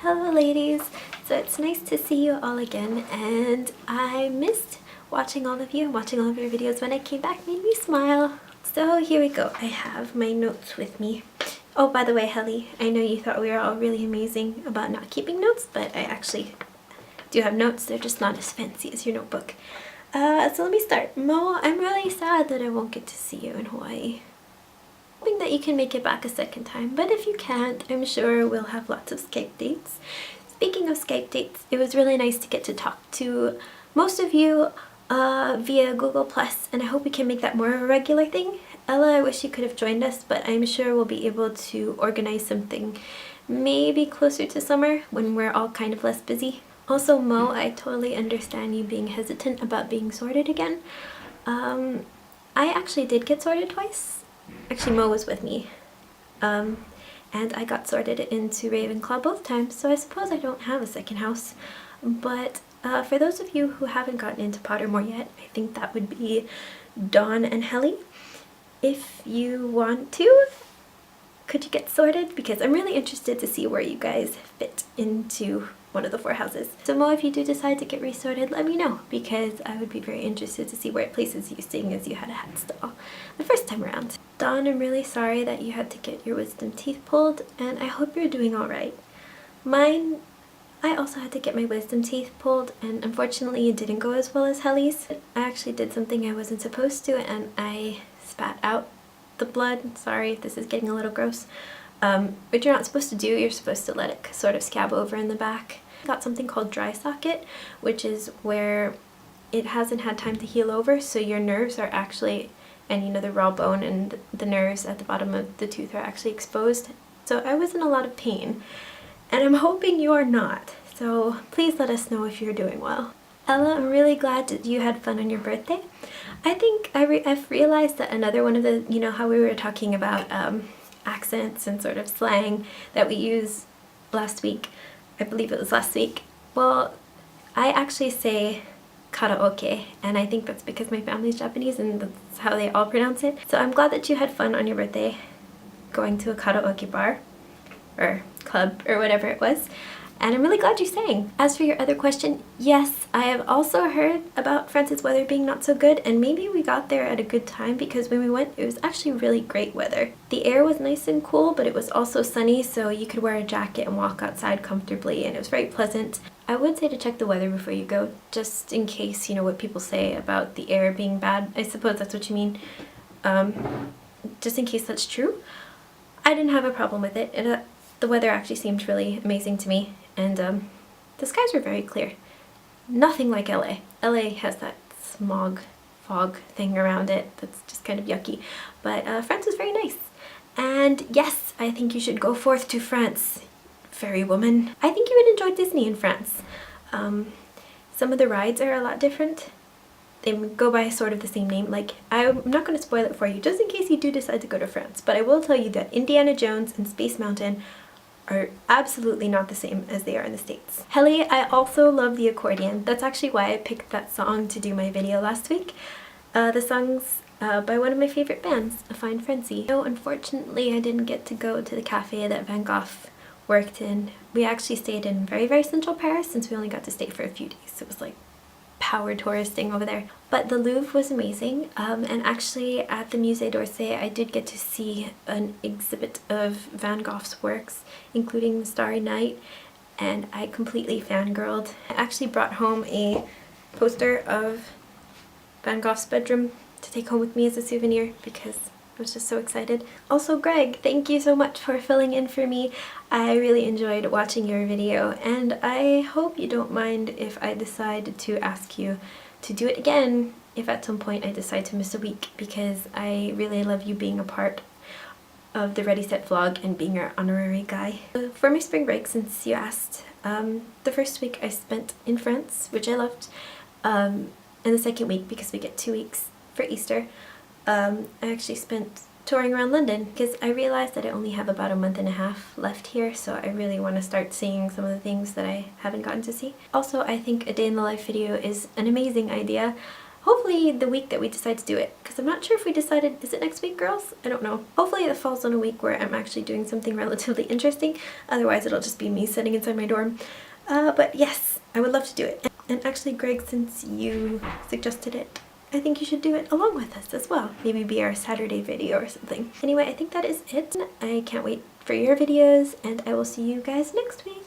Hello ladies! So it's nice to see you all again, and I missed watching all of you and watching all of your videos. When I came back, made me smile. So here we go. I have my notes with me. Oh, by the way, Helly, I know you thought we were all really amazing about not keeping notes, but I actually do have notes. They're just not as fancy as your notebook. So let me start. Mo, I'm really sad that I won't get to see you in Hawaii. Hoping that you can make it back a second time, but if you can't, I'm sure we'll have lots of Skype dates. Speaking of Skype dates, it was really nice to get to talk to most of you via Google+, and I hope we can make that more of a regular thing. Ella, I wish you could have joined us, but I'm sure we'll be able to organize something maybe closer to summer when we're all kind of less busy. Also, Mo, I totally understand you being hesitant about being sorted again. I actually did get sorted twice. Actually, Mo was with me, and I got sorted into Ravenclaw both times, so I suppose I don't have a second house. But for those of you who haven't gotten into Pottermore yet, I think that would be Dawn and Helly. If you want to, could you get sorted? Because I'm really interested to see where you guys fit into one of the 4 houses. So Mo, if you do decide to get resorted, let me know, because I would be very interested to see where it places you, seeing as you had a hat stall the first time around. Dawn, I'm really sorry that you had to get your wisdom teeth pulled, and I hope you're doing alright. Mine, I also had to get my wisdom teeth pulled, and unfortunately it didn't go as well as Helly's. I actually did something I wasn't supposed to, and I spat out the blood. Sorry, this is getting a little gross. What you're not supposed to do, you're supposed to let it sort of scab over in the back. Got something called dry socket, which is where it hasn't had time to heal over, so your nerves are actually, and you know, the raw bone and the nerves at the bottom of the tooth are actually exposed. So I was in a lot of pain, and I'm hoping you are not. So please let us know if you're doing well. Ella, I'm really glad that you had fun on your birthday. I think I've realized that another one of the, you know how we were talking about accents and sort of slang that we use last week, I believe it was last week. Well, I actually say karaoke, and I think that's because my family's Japanese and that's how they all pronounce it. So I'm glad that you had fun on your birthday going to a karaoke bar or club or whatever it was. And I'm really glad you sang. As for your other question, yes, I have also heard about France's weather being not so good, and maybe we got there at a good time because when we went, it was actually really great weather. The air was nice and cool, but it was also sunny, so you could wear a jacket and walk outside comfortably, and it was very pleasant. I would say to check the weather before you go, just in case, you know, what people say about the air being bad. I suppose that's what you mean. Just in case that's true. I didn't have a problem with it. The weather actually seemed really amazing to me. And the skies were very clear. Nothing like LA. LA has that smog, fog thing around it that's just kind of yucky. But France was very nice. And yes, I think you should go forth to France, fairy woman. I think you would enjoy Disney in France. Some of the rides are a lot different. They go by sort of the same name. Like, I'm not going to spoil it for you, just in case you do decide to go to France. But I will tell you that Indiana Jones and Space Mountain are absolutely not the same as they are in the States. Helly, I also love the accordion. That's actually why I picked that song to do my video last week. The song's by one of my favorite bands, A Fine Frenzy. So unfortunately I didn't get to go to the cafe that Van Gogh worked in. We actually stayed in very, very central Paris since we only got to stay for a few days. It was like power touristing over there. But the Louvre was amazing, and actually at the Musée d'Orsay I did get to see an exhibit of Van Gogh's works, including The Starry Night, and I completely fangirled. I actually brought home a poster of Van Gogh's bedroom to take home with me as a souvenir because I was just so excited. Also, Greg, thank you so much for filling in for me. I really enjoyed watching your video, and I hope you don't mind if I decide to ask you to do it again if at some point I decide to miss a week, because I really love you being a part of the Ready Set vlog and being our honorary guy. For my spring break, since you asked, the first week I spent in France, which I loved, and the second week, because we get 2 weeks for Easter, I actually spent touring around London because I realized that I only have about a month and a half left here, so I really want to start seeing some of the things that I haven't gotten to see. Also, I think a day in the life video is an amazing idea. hopefully the week that we decide to do it, because I'm not sure if we decided, is it next week, girls? I don't know. Hopefully it falls on a week where I'm actually doing something relatively interesting, otherwise it'll just be me sitting inside my dorm. But yes, I would love to do it. And actually, Greg, since you suggested it, I think you should do it along with us as well. Maybe be our Saturday video or something. Anyway, I think that is it. I can't wait for your videos, and I will see you guys next week.